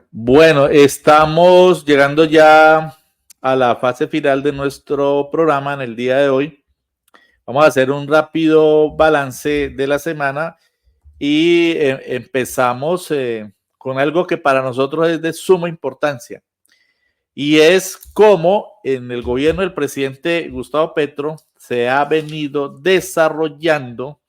Bueno, estamos llegando ya a la fase final de nuestro programa en el día de hoy. Vamos a hacer un rápido balance de la semana y empezamos con algo que para nosotros es de suma importancia, y es cómo en el gobierno del presidente Gustavo Petro se ha venido desarrollando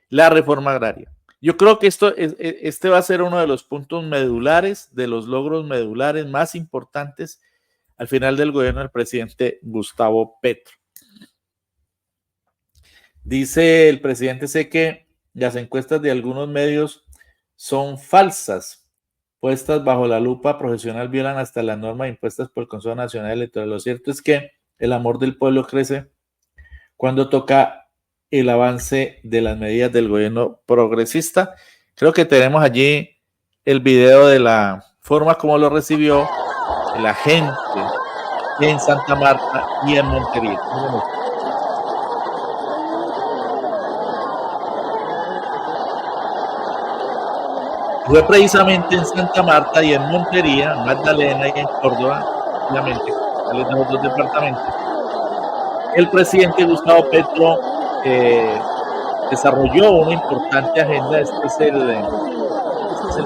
la reforma agraria. Yo creo que este va a ser uno de los puntos medulares, de los logros medulares más importantes al final del gobierno del presidente Gustavo Petro. Dice el presidente, sé que las encuestas de algunos medios son falsas, puestas bajo la lupa profesional, violan hasta las normas impuestas por el Consejo Nacional Electoral. Lo cierto es que el amor del pueblo crece cuando toca el avance de las medidas del gobierno progresista. Creo que tenemos allí el video de la forma como lo recibió la gente en Santa Marta y en Montería. Fue precisamente en Santa Marta y en Montería, Magdalena y en Córdoba, obviamente, de los dos departamentos, el presidente Gustavo Petro desarrolló una importante agenda. Este es el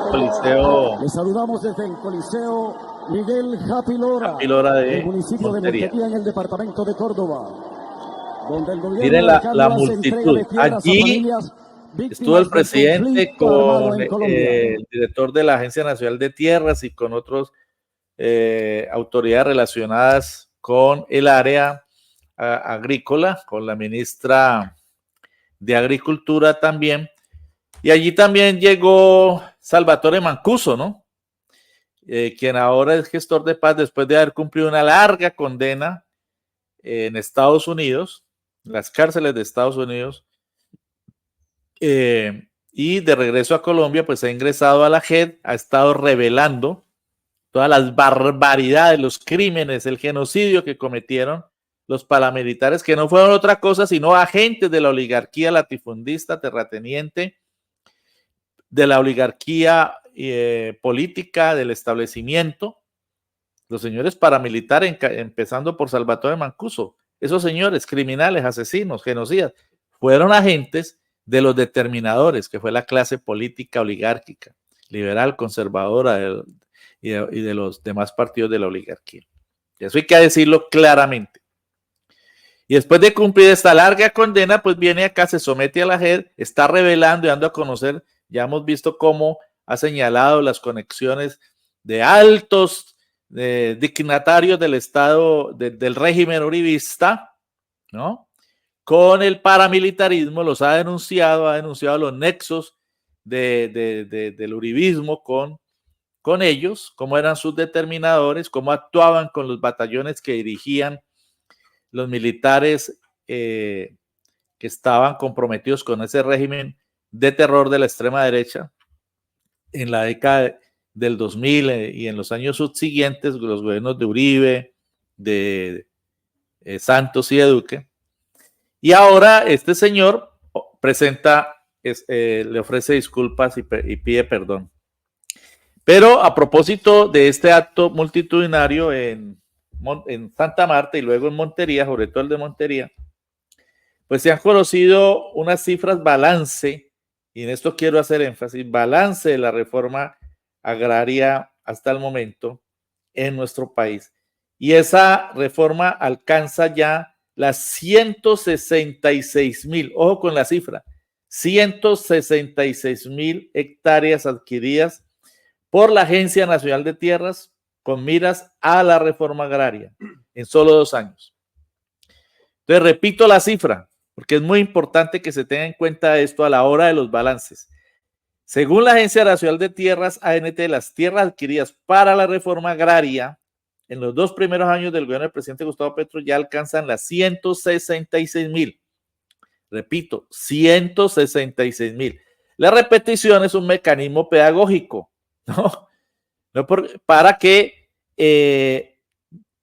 Coliseo. Les saludamos desde el Coliseo Miguel Japilora, de el municipio Montería. de Montería, en el departamento de Córdoba, donde el gobierno Miren la multitud. Allí estuvo el presidente con el director de la Agencia Nacional de Tierras y con otras autoridades relacionadas con el área agrícola, con la ministra de Agricultura también. Y allí también llegó Salvatore Mancuso, ¿no? Quien ahora es gestor de paz después de haber cumplido una larga condena en Estados Unidos, las cárceles de Estados Unidos, y de regreso a Colombia, pues ha ingresado a la JEP, ha estado revelando todas las barbaridades, los crímenes, el genocidio que cometieron los paramilitares, que no fueron otra cosa sino agentes de la oligarquía latifundista, terrateniente, de la oligarquía política del establecimiento, los señores paramilitares, empezando por Salvatore Mancuso. Esos señores criminales, asesinos, genocidas, fueron agentes de los determinadores, que fue la clase política oligárquica, liberal, conservadora y de los demás partidos de la oligarquía. Eso hay que decirlo claramente. Y después de cumplir esta larga condena, pues viene acá, se somete a la JEP, está revelando y dando a conocer. Ya hemos visto cómo ha señalado las conexiones de altos dignatarios del Estado, del régimen uribista, ¿no? Con el paramilitarismo, los ha denunciado los nexos del uribismo con ellos, cómo eran sus determinadores, cómo actuaban con los batallones que dirigían los militares que estaban comprometidos con ese régimen de terror de la extrema derecha en la década del 2000 y en los años subsiguientes, los gobiernos de Uribe, de Santos y de Duque. Y ahora este señor presenta, le ofrece disculpas y pide perdón. Pero a propósito de este acto multitudinario en Santa Marta y luego en Montería, sobre todo el de Montería, pues se han conocido unas cifras balance, y en esto quiero hacer énfasis, balance de la reforma agraria hasta el momento en nuestro país. Y esa reforma alcanza ya las 166,000, ojo con la cifra, 166,000 hectáreas adquiridas por la Agencia Nacional de Tierras con miras a la reforma agraria en solo 2 años. Entonces, repito la cifra, porque es muy importante que se tenga en cuenta esto a la hora de los balances. Según la Agencia Nacional de Tierras, ANT, las tierras adquiridas para la reforma agraria en los 2 primeros años del gobierno del presidente Gustavo Petro ya alcanzan las 166,000. Repito, 166,000. La repetición es un mecanismo pedagógico, ¿no? Para que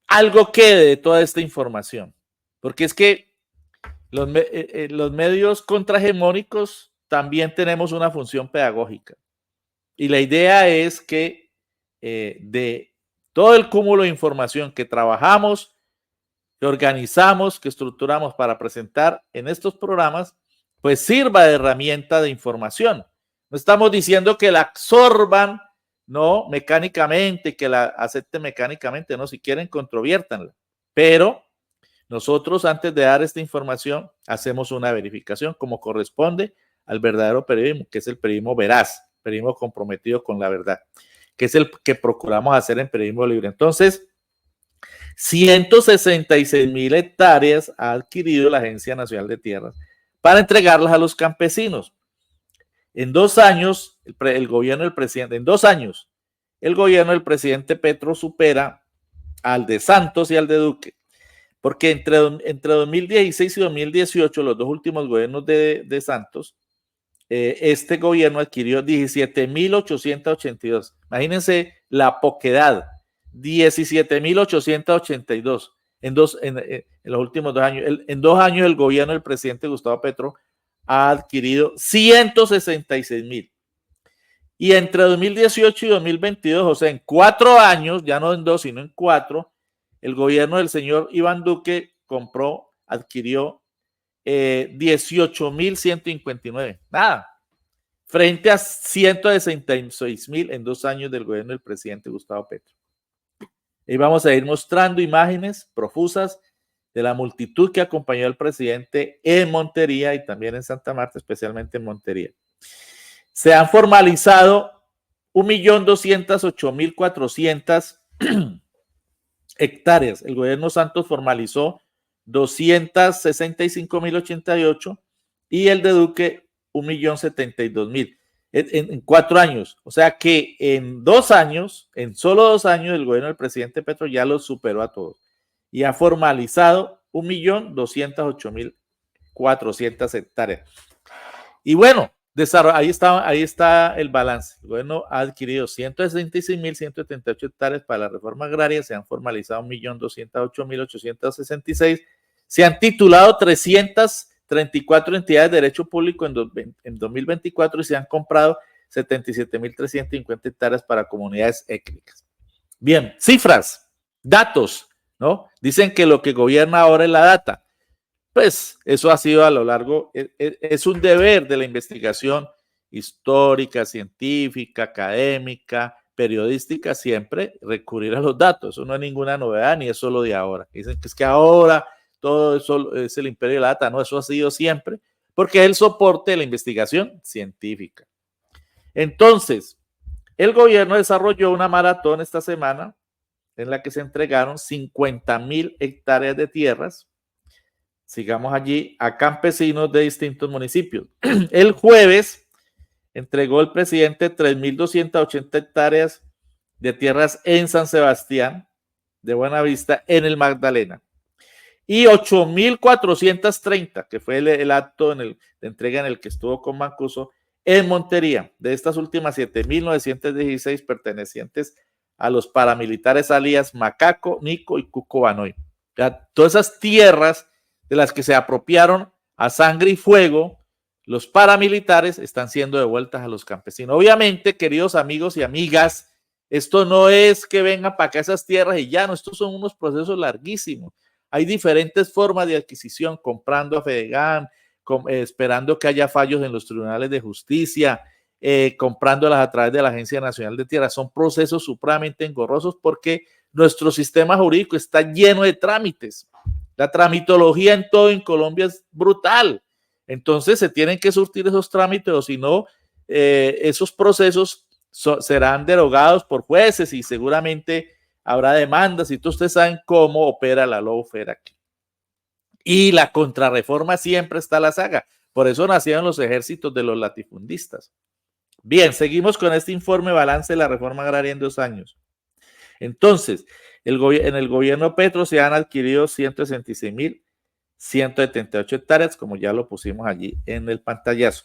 algo quede de toda esta información. Porque es que los medios contrahegemónicos también tenemos una función pedagógica. Y la idea es que de todo el cúmulo de información que trabajamos, que organizamos, que estructuramos para presentar en estos programas, pues sirva de herramienta de información. No estamos diciendo que la absorban, no, mecánicamente, que la acepten mecánicamente, no, si quieren, controviértanla. Pero nosotros, antes de dar esta información, hacemos una verificación como corresponde al verdadero periodismo, que es el periodismo veraz, periodismo comprometido con la verdad, que es el que procuramos hacer en Periodismo Libre. Entonces, 166,000 hectáreas ha adquirido la Agencia Nacional de Tierras para entregarlas a los campesinos. En 2 años, el gobierno del presidente, en 2 años, el gobierno del presidente Petro supera al de Santos y al de Duque, porque entre 2016 y 2018, los dos últimos gobiernos de Santos, este gobierno adquirió 17,882. Imagínense la poquedad, 17,882 en los últimos 2 años. En 2 años el gobierno del presidente Gustavo Petro ha adquirido 166,000. Y entre 2018 y 2022, o sea, en 4 años, ya no en 2, sino en 4, el gobierno del señor Iván Duque adquirió 18,159. Nada. Frente a 166,000 en 2 años del gobierno del presidente Gustavo Petro. Y vamos a ir mostrando imágenes profusas de la multitud que acompañó al presidente en Montería y también en Santa Marta, especialmente en Montería. Se han formalizado 1,208,400 hectáreas. El gobierno Santos formalizó 265,088 y el de Duque 1,072,000 en 4 años. O sea que en 2 años, en solo 2 años, el gobierno del presidente Petro ya los superó a todos y ha formalizado 1,208,400 hectáreas. Y bueno, ahí está el balance. El gobierno ha adquirido 166,178 hectáreas para la reforma agraria, se han formalizado 1,208,866, se han titulado 334 entidades de derecho público en 2024 y se han comprado 77,350 hectáreas para comunidades étnicas. Bien, cifras, datos, ¿no? Dicen que lo que gobierna ahora es la data. Pues eso ha sido a lo largo, es un deber de la investigación histórica, científica, académica, periodística, siempre recurrir a los datos. Eso no es ninguna novedad ni es solo de ahora. Dicen que es que ahora todo eso es el imperio de la data. No, eso ha sido siempre, porque es el soporte de la investigación científica. Entonces, el gobierno desarrolló una maratón esta semana en la que se entregaron 50,000 hectáreas de tierras, sigamos allí, a campesinos de distintos municipios. El jueves entregó el presidente 3,280 hectáreas de tierras en San Sebastián de Buenavista, en el Magdalena, y 8,430, que fue el acto de entrega en el que estuvo con Mancuso, en Montería. De estas últimas 7,916 pertenecientes a los paramilitares alias Macaco, Nico y Cuco Banoy. Todas esas tierras de las que se apropiaron a sangre y fuego los paramilitares están siendo devueltas a los campesinos. Obviamente, queridos amigos y amigas, esto no es que vengan para acá esas tierras y ya no, estos son unos procesos larguísimos. Hay diferentes formas de adquisición, comprando a Fedegan, esperando que haya fallos en los tribunales de justicia, comprándolas a través de la Agencia Nacional de Tierras. Son procesos supremamente engorrosos porque nuestro sistema jurídico está lleno de trámites. La tramitología en todo en Colombia es brutal. Entonces se tienen que surtir esos trámites o si no, esos procesos serán derogados por jueces y seguramente habrá demandas y ustedes saben cómo opera la lawfare aquí. Y la contrarreforma siempre está a la saga. Por eso nacieron los ejércitos de los latifundistas. Bien, seguimos con este informe balance de la reforma agraria en 2 años. Entonces, en el gobierno Petro se han adquirido 166,178 hectáreas, como ya lo pusimos allí en el pantallazo.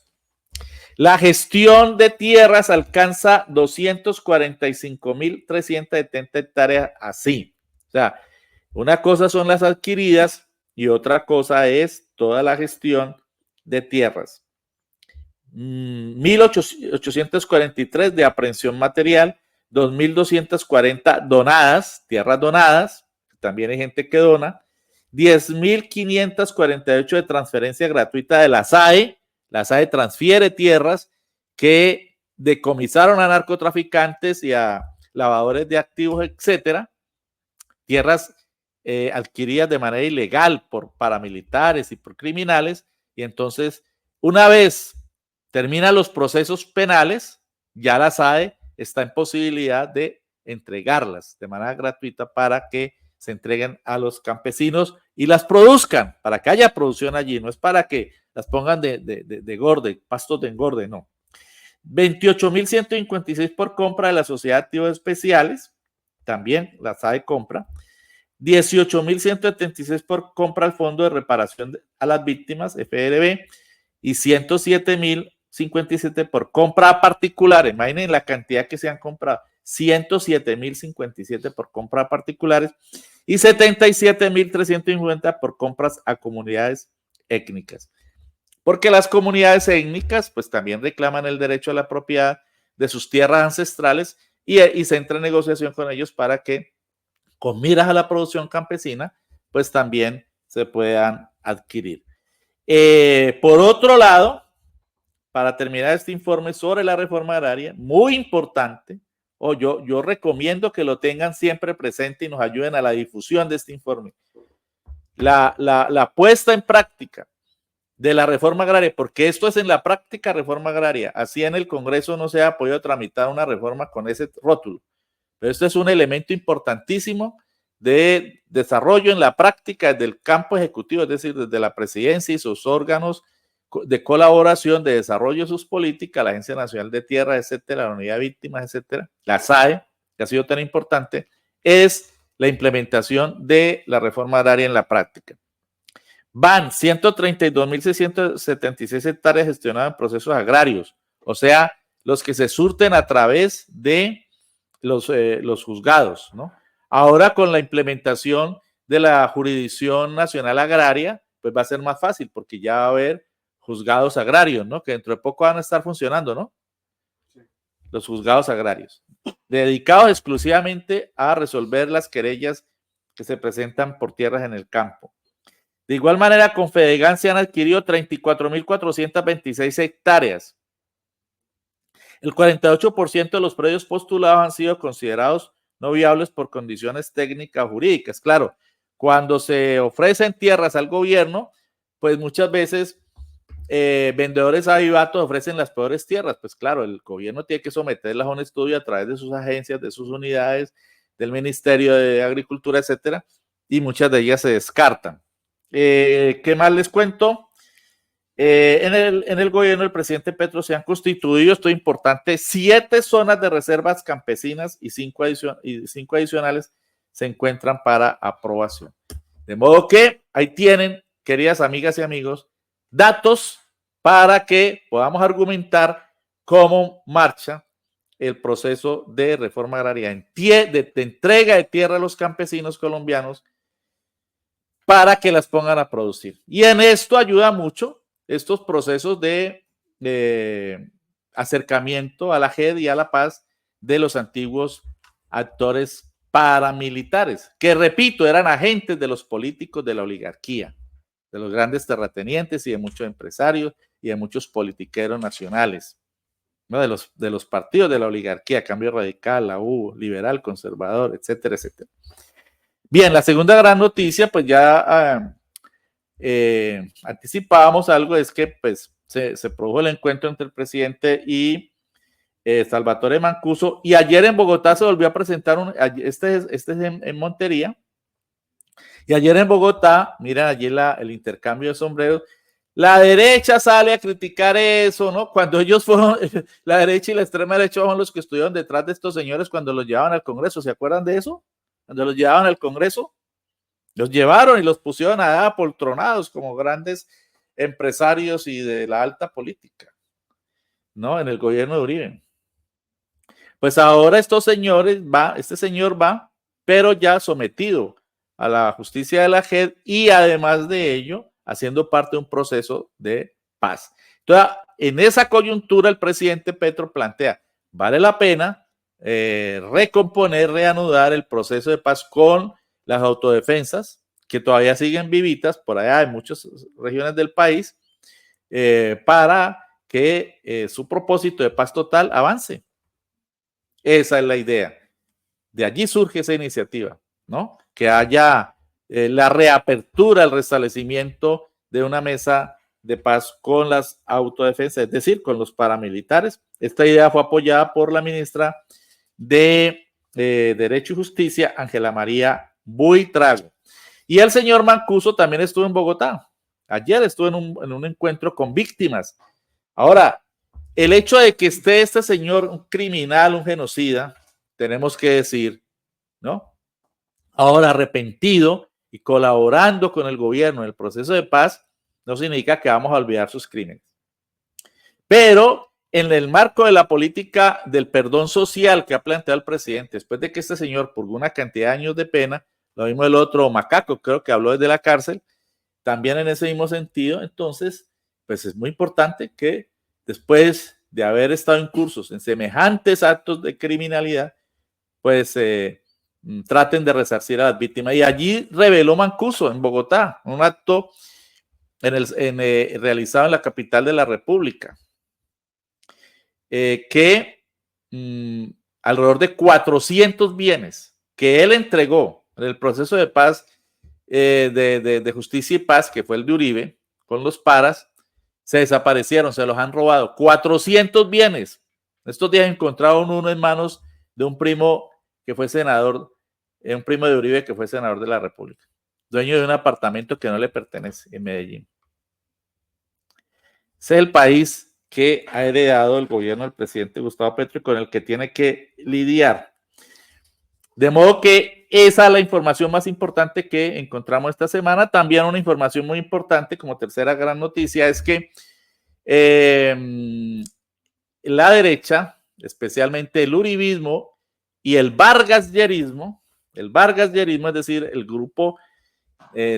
La gestión de tierras alcanza 245,370 hectáreas así. O sea, una cosa son las adquiridas y otra cosa es toda la gestión de tierras. 1.843 de aprehensión material, 2.240 donadas, tierras donadas, también hay gente que dona, 10.548 de transferencia gratuita de la SAE. La SAE transfiere tierras que decomisaron a narcotraficantes y a lavadores de activos, etcétera, tierras adquiridas de manera ilegal por paramilitares y por criminales, y entonces una vez terminan los procesos penales, ya la SAE está en posibilidad de entregarlas de manera gratuita para que se entreguen a los campesinos y las produzcan, para que haya producción allí, no es para que las pongan de engorde, pastos de engorde, no. 28.156 por compra de la Sociedad de Activos Especiales, también la SAE compra. 18.176 por compra al Fondo de Reparación a las Víctimas, FRB, y 107.057 por compra a particulares. Imaginen la cantidad que se han comprado. 107.057 por compra a particulares y 77.350 por compras a comunidades étnicas. Porque las comunidades étnicas pues también reclaman el derecho a la propiedad de sus tierras ancestrales y se entra en negociación con ellos para que con miras a la producción campesina, pues también se puedan adquirir. Por otro lado, para terminar este informe sobre la reforma agraria, muy importante, yo recomiendo que lo tengan siempre presente y nos ayuden a la difusión de este informe. La puesta en práctica de la reforma agraria, porque esto es en la práctica reforma agraria, así en el Congreso no se ha podido tramitar una reforma con ese rótulo. Pero esto es un elemento importantísimo de desarrollo en la práctica desde el campo ejecutivo, es decir, desde la presidencia y sus órganos de colaboración, de desarrollo de sus políticas, la Agencia Nacional de Tierra, etcétera, la Unidad de Víctimas, etcétera, la SAE, que ha sido tan importante, es la implementación de la reforma agraria en la práctica. Van 132.676 hectáreas gestionadas en procesos agrarios, o sea, los que se surten a través de los juzgados, ¿no? Ahora con la implementación de la Jurisdicción Nacional Agraria, pues va a ser más fácil porque ya va a haber juzgados agrarios, ¿no? Que dentro de poco van a estar funcionando, ¿no? Sí. Los juzgados agrarios, dedicados exclusivamente a resolver las querellas que se presentan por tierras en el campo. De igual manera, con Fedegan se han adquirido 34.426 hectáreas. El 48% de los predios postulados han sido considerados no viables por condiciones técnicas jurídicas. Claro, cuando se ofrecen tierras al gobierno, pues muchas veces vendedores avivatos ofrecen las peores tierras. Pues claro, el gobierno tiene que someterlas a un estudio a través de sus agencias, de sus unidades, del Ministerio de Agricultura, etcétera, y muchas de ellas se descartan. ¿Qué más les cuento? En el gobierno del presidente Petro se han constituido, esto es importante, 7 zonas de reservas campesinas y 5 adicionales se encuentran para aprobación. De modo que ahí tienen, queridas amigas y amigos, datos para que podamos argumentar cómo marcha el proceso de reforma agraria de entrega de tierra a los campesinos colombianos para que las pongan a producir. Y en esto ayuda mucho estos procesos de acercamiento a la JED y a la paz de los antiguos actores paramilitares, que repito, eran agentes de los políticos de la oligarquía, de los grandes terratenientes y de muchos empresarios y de muchos politiqueros nacionales, ¿no? de los partidos de la oligarquía, Cambio Radical, la U, Liberal, Conservador, etcétera, etcétera. Bien, la segunda gran noticia, pues ya anticipábamos algo, es que pues se produjo el encuentro entre el presidente y Salvatore Mancuso, y ayer en Bogotá se volvió a presentar este es en Montería, y ayer en Bogotá, miren allí el intercambio de sombreros, la derecha sale a criticar eso, ¿no? Cuando ellos fueron, la derecha y la extrema derecha son los que estuvieron detrás de estos señores cuando los llevaban al Congreso, ¿se acuerdan de eso? Cuando los llevaban al Congreso, los llevaron y los pusieron allá apoltronados como grandes empresarios y de la alta política, ¿no? En el gobierno de Uribe. Pues ahora este señor va, pero ya sometido a la justicia de la JED y además de ello, haciendo parte de un proceso de paz. Entonces, en esa coyuntura, el presidente Petro plantea, vale la pena recomponer, reanudar el proceso de paz con las autodefensas, que todavía siguen vivitas por allá en muchas regiones del país, para que su propósito de paz total avance. Esa es la idea. De allí surge esa iniciativa, ¿no? Que haya la reapertura, el restablecimiento de una mesa de paz con las autodefensas, es decir, con los paramilitares. Esta idea fue apoyada por la ministra de Derecho y Justicia, Ángela María Buitrago. Y el señor Mancuso también estuvo en Bogotá. Ayer estuvo en un encuentro con víctimas. Ahora, el hecho de que esté este señor, un criminal, un genocida, tenemos que decir, ¿no? Ahora arrepentido y colaborando con el gobierno en el proceso de paz, no significa que vamos a olvidar sus crímenes. Pero en el marco de la política del perdón social que ha planteado el presidente, después de que este señor purgó una cantidad de años de pena, lo mismo el otro Macaco, creo que habló desde la cárcel, también en ese mismo sentido, entonces, pues es muy importante que después de haber estado incursos en semejantes actos de criminalidad, pues traten de resarcir a las víctimas. Y allí reveló Mancuso en Bogotá, un acto realizado en la capital de la República, que alrededor de 400 bienes que él entregó en el proceso de paz, de justicia y paz, que fue el de Uribe, con los paras, se desaparecieron, se los han robado. 400 bienes. Estos días encontraron uno en manos de un primo que fue senador, un primo de Uribe que fue senador de la República, dueño de un apartamento que no le pertenece en Medellín. Ese es el país que ha heredado el gobierno del presidente Gustavo Petro y con el que tiene que lidiar. De modo que esa es la información más importante que encontramos esta semana. También una información muy importante como tercera gran noticia es que la derecha, especialmente el uribismo y el vargasyerismo, es decir, el grupo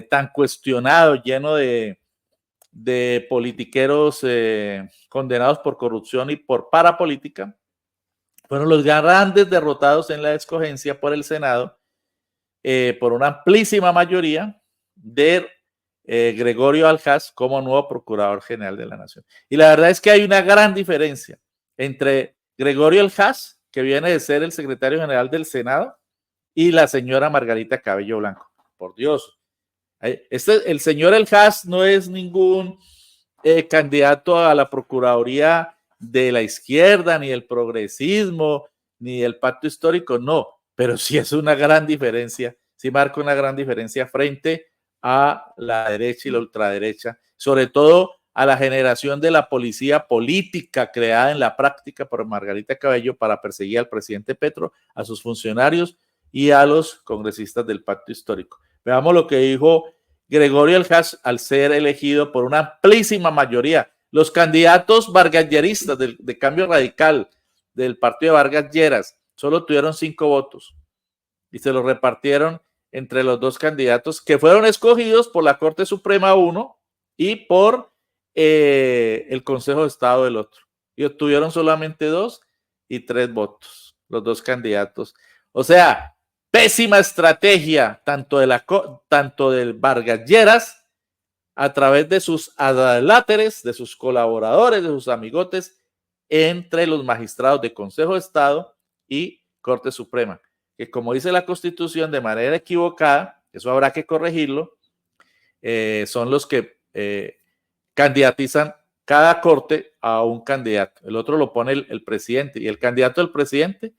tan cuestionado, lleno de politiqueros condenados por corrupción y por parapolítica, fueron los grandes derrotados en la escogencia por el Senado por una amplísima mayoría de Gregorio Aljas como nuevo Procurador General de la Nación. Y la verdad es que hay una gran diferencia entre Gregorio Aljas, que viene de ser el secretario general del Senado, y la señora Margarita Cabello Blanco. Por Dios. El señor Aljas no es ningún candidato a la Procuraduría de la izquierda, ni el progresismo, ni el pacto histórico, no, pero sí es una gran diferencia, sí marca una gran diferencia frente a la derecha y la ultraderecha, sobre todo a la generación de la policía política creada en la práctica por Margarita Cabello para perseguir al presidente Petro, a sus funcionarios y a los congresistas del pacto histórico. Veamos lo que dijo Gregorio Aljas al ser elegido por una amplísima mayoría. Los candidatos vargasyeristas de Cambio Radical del partido de Vargas Lleras solo tuvieron 5 votos y se los repartieron entre los dos candidatos que fueron escogidos por la Corte Suprema uno y por el Consejo de Estado del otro. Y obtuvieron solamente 2 y 3 votos, los dos candidatos. O sea, pésima estrategia tanto del Vargas Lleras a través de sus adláteres, de sus colaboradores, de sus amigotes, entre los magistrados de Consejo de Estado y Corte Suprema, que como dice la Constitución de manera equivocada, eso habrá que corregirlo, son los que candidatizan cada corte a un candidato. El otro lo pone el presidente, y el candidato del presidente,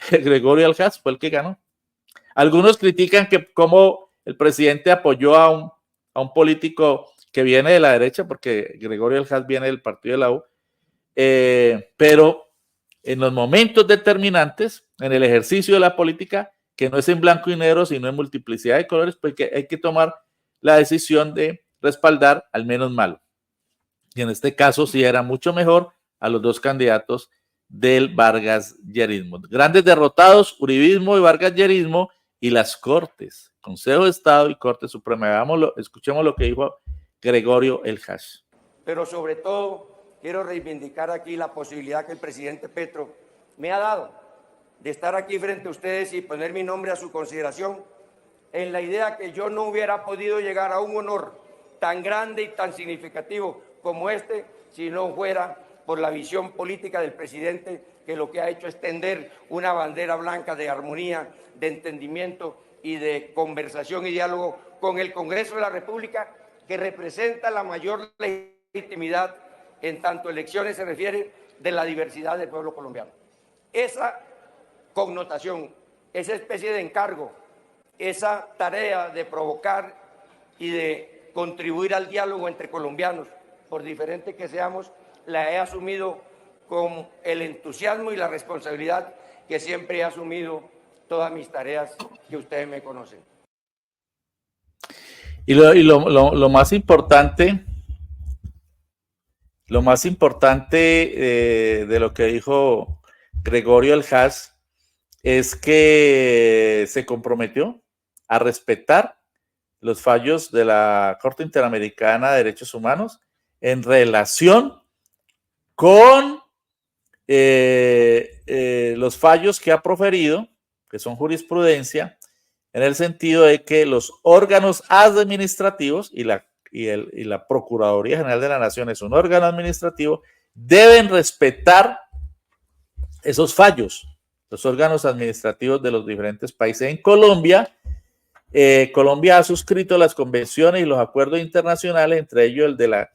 Gregorio Aljas, fue el que ganó. Algunos critican que como el presidente apoyó a un político que viene de la derecha, porque Gregorio Aljas viene del partido de la U, pero en los momentos determinantes, en el ejercicio de la política, que no es en blanco y negro, sino en multiplicidad de colores, pues que hay que tomar la decisión de respaldar al menos malo. Y en este caso sí era mucho mejor a los dos candidatos del vargasyerismo. Grandes derrotados, uribismo y vargasyerismo, y las Cortes, Consejo de Estado y Corte Suprema. Escuchemos lo que dijo Gregorio Aljas. pero sobre todo quiero reivindicar aquí la posibilidad que el presidente Petro me ha dado de estar aquí frente a ustedes y poner mi nombre a su consideración, en la idea que yo no hubiera podido llegar a un honor tan grande y tan significativo como este si no fuera por la visión política del presidente, que lo que ha hecho es tender una bandera blanca de armonía, de entendimiento y de conversación y diálogo con el Congreso de la República, que representa la mayor legitimidad en tanto elecciones se refiere de la diversidad del pueblo colombiano. Esa connotación, esa especie de encargo, esa tarea de provocar y de contribuir al diálogo entre colombianos, por diferente que seamos, la he asumido con el entusiasmo y la responsabilidad que siempre he asumido todas mis tareas que ustedes me conocen. Y lo más importante, de lo que dijo Gregorio Aljas es que se comprometió a respetar los fallos de la Corte Interamericana de Derechos Humanos en relación con los fallos que ha proferido, que son jurisprudencia, en el sentido de que los órganos administrativos y la Procuraduría General de la Nación es un órgano administrativo, deben respetar esos fallos, los órganos administrativos de los diferentes países. En Colombia, Colombia ha suscrito las convenciones y los acuerdos internacionales, entre ellos el de la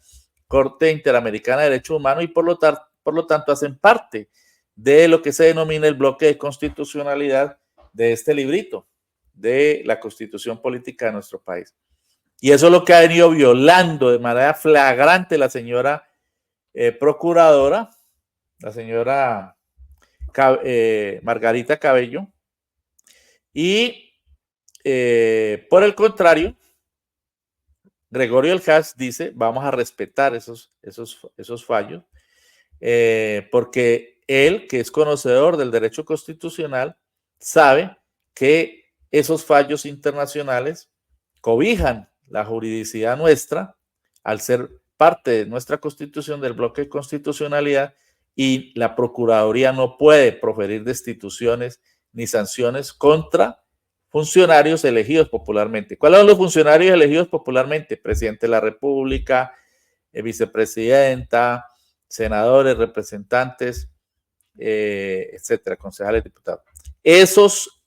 Corte Interamericana de Derechos Humanos, y por lo tanto hacen parte de lo que se denomina el bloque de constitucionalidad de este librito de la Constitución Política de nuestro país. Y eso es lo que ha venido violando de manera flagrante la señora procuradora, la señora Margarita Cabello, y por el contrario, Gregorio Aljas dice, vamos a respetar esos fallos, porque él, que es conocedor del derecho constitucional, sabe que esos fallos internacionales cobijan la juridicidad nuestra al ser parte de nuestra Constitución, del bloque de constitucionalidad, y la Procuraduría no puede proferir destituciones ni sanciones contra funcionarios elegidos popularmente. ¿Cuáles son los funcionarios elegidos popularmente? Presidente de la República, vicepresidenta, senadores, representantes, etcétera, concejales, diputados. Esos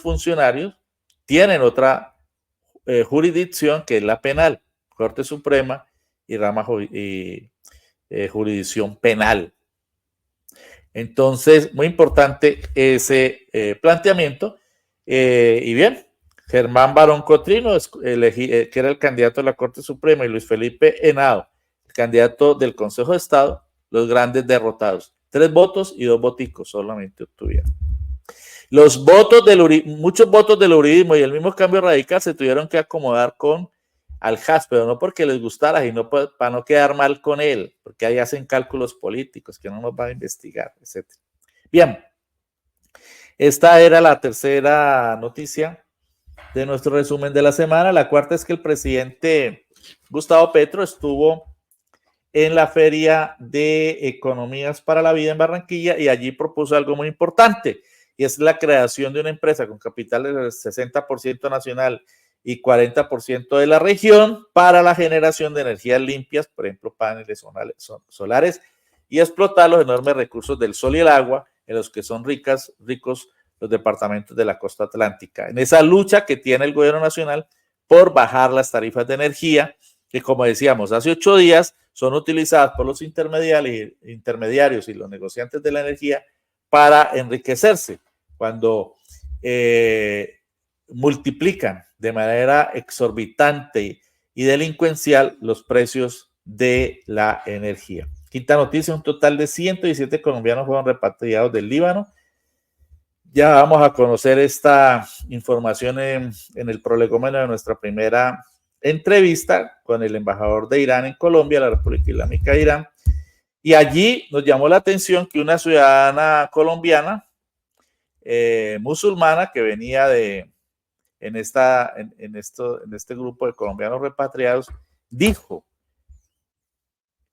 funcionarios tienen otra jurisdicción, que es la penal, Corte Suprema y rama jurisdicción penal. Entonces, muy importante ese planteamiento. Y bien, Germán Barón Cotrino, que era el candidato de la Corte Suprema, y Luis Felipe Henao, el candidato del Consejo de Estado, los grandes derrotados. 3 votos y 2 voticos solamente obtuvieron. Muchos votos del uribismo y el mismo Cambio Radical se tuvieron que acomodar con Aljas, pero no porque les gustara, sino para no quedar mal con él, porque ahí hacen cálculos políticos que no nos van a investigar, etc. Bien, esta era la tercera noticia de nuestro resumen de la semana. La cuarta es que el presidente Gustavo Petro estuvo en la Feria de Economías para la Vida en Barranquilla y allí propuso algo muy importante, y es la creación de una empresa con capital del 60% nacional y 40% de la región para la generación de energías limpias, por ejemplo, paneles solares, y explotar los enormes recursos del sol y el agua en los que son ricos los departamentos de la costa atlántica. En esa lucha que tiene el gobierno nacional por bajar las tarifas de energía, que como decíamos, hace 8 días son utilizadas por los intermediarios y los negociantes de la energía para enriquecerse, cuando multiplican de manera exorbitante y delincuencial los precios de la energía. Quinta noticia, un total de 117 colombianos fueron repatriados del Líbano. Ya vamos a conocer esta información en el prolegómeno de nuestra primera entrevista con el embajador de Irán en Colombia, la República Islámica de Irán, y allí nos llamó la atención que una ciudadana colombiana musulmana que venía en este grupo de colombianos repatriados dijo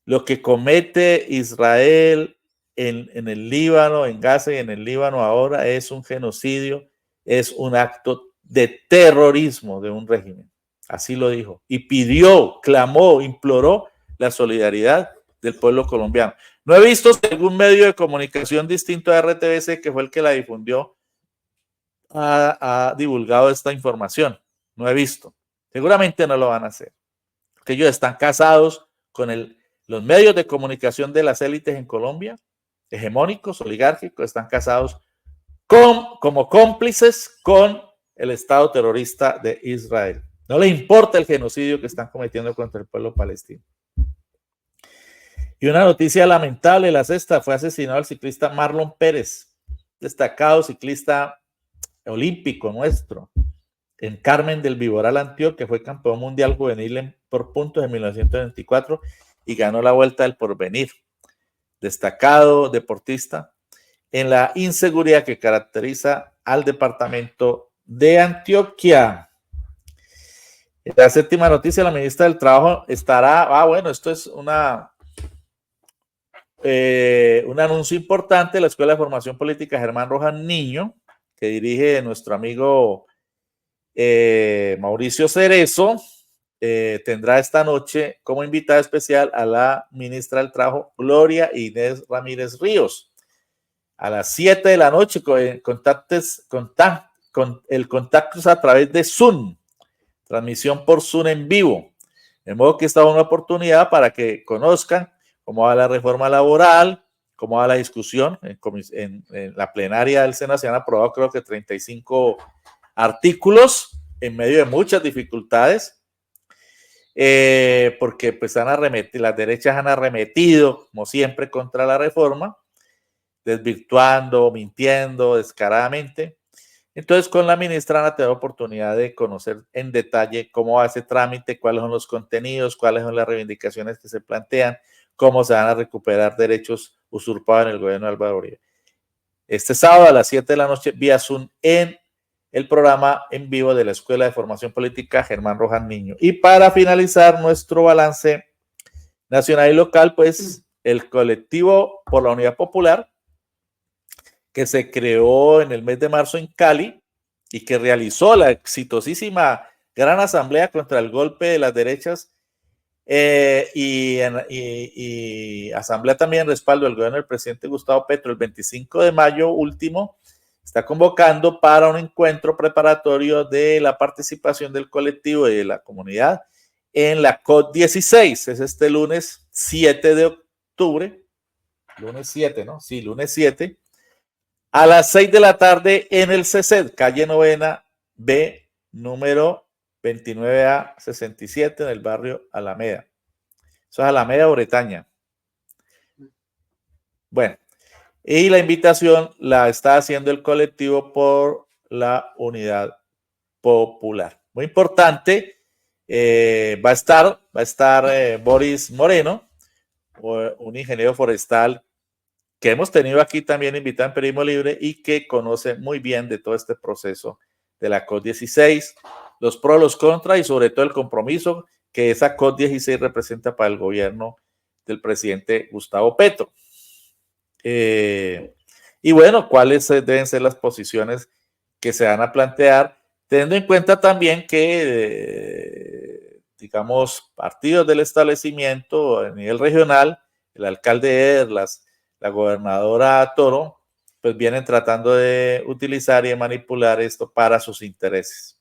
lo que comete Israel en el Líbano, en Gaza y en el Líbano ahora es un genocidio, es un acto de terrorismo de un régimen. Así lo dijo. Y pidió, clamó, imploró la solidaridad del pueblo colombiano. No he visto si algún medio de comunicación distinto a RTBC, que fue el que la difundió, ha divulgado esta información. No he visto. Seguramente no lo van a hacer. Porque ellos están casados con los medios de comunicación de las élites en Colombia, hegemónicos, oligárquicos, están casados como cómplices con el Estado terrorista de Israel. No les importa el genocidio que están cometiendo contra el pueblo palestino. Y una noticia lamentable, la sexta, fue asesinado el ciclista Marlon Pérez, destacado ciclista olímpico nuestro, en Carmen del Viboral, Antioquia, fue campeón mundial juvenil por puntos en 1924 y ganó la Vuelta del Porvenir. Destacado deportista en la inseguridad que caracteriza al departamento de Antioquia. La séptima noticia, la ministra del Trabajo estará, bueno, esto es un anuncio importante, la Escuela de Formación Política Germán Rojas Niño, que dirige nuestro amigo Mauricio Cerezo, tendrá esta noche como invitada especial a la ministra del Trabajo, Gloria Inés Ramírez Ríos. A las 7 de la noche, el contacto es a través de Zoom, transmisión por Zoom en vivo. De modo que esta es una oportunidad para que conozcan cómo va la reforma laboral, cómo va la discusión. En la plenaria del Senado se han aprobado creo que 35 artículos en medio de muchas dificultades. Porque pues las derechas han arremetido, como siempre, contra la reforma, desvirtuando, mintiendo descaradamente. Entonces, con la ministra van a tener oportunidad de conocer en detalle cómo va ese trámite, cuáles son los contenidos, cuáles son las reivindicaciones que se plantean, cómo se van a recuperar derechos usurpados en el gobierno de Álvaro Uribe. Este sábado a las 7 de la noche, vía Zoom, en el programa en vivo de la Escuela de Formación Política Germán Rojas Niño. Y para finalizar nuestro balance nacional y local, pues el colectivo por la Unidad Popular, que se creó en el mes de marzo en Cali y que realizó la exitosísima gran asamblea contra el golpe de las derechas y asamblea también en respaldo del gobierno del presidente Gustavo Petro el 25 de mayo último, está convocando para un encuentro preparatorio de la participación del colectivo y de la comunidad en la COP16. Es este lunes 7 de octubre. Lunes 7, ¿no? Sí, lunes 7. A las 6 de la tarde en el CECED, calle Novena B, número 29A 67, en el barrio Alameda. Eso es Alameda o Bretaña. Bueno. Y la invitación la está haciendo el colectivo por la Unidad Popular. Muy importante, va a estar Boris Moreno, un ingeniero forestal que hemos tenido aquí también invitado en Periodismo Libre y que conoce muy bien de todo este proceso de la COP16, los pros, los contras y sobre todo el compromiso que esa COP16 representa para el gobierno del presidente Gustavo Petro. Y bueno, cuáles deben ser las posiciones que se van a plantear, teniendo en cuenta también que, digamos, partidos del establecimiento a nivel regional, el alcalde Erlas, la gobernadora Toro, pues vienen tratando de utilizar y de manipular esto para sus intereses.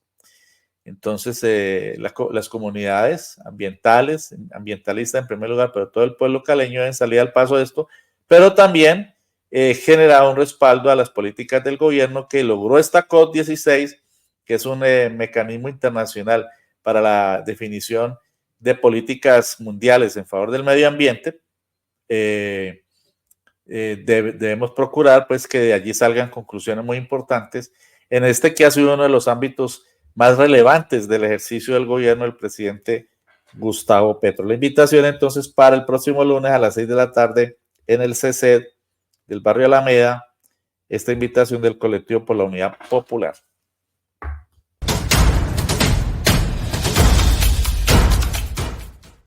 Entonces, las comunidades ambientalistas en primer lugar, pero todo el pueblo caleño deben salir al paso de esto, pero también generar un respaldo a las políticas del gobierno que logró esta COP16, que es un mecanismo internacional para la definición de políticas mundiales en favor del medio ambiente. Debemos procurar pues que de allí salgan conclusiones muy importantes en este que ha sido uno de los ámbitos más relevantes del ejercicio del gobierno del presidente Gustavo Petro. La invitación entonces para el próximo lunes a las 6 de la tarde en el CECED del barrio Alameda, esta invitación del colectivo por la Unidad Popular.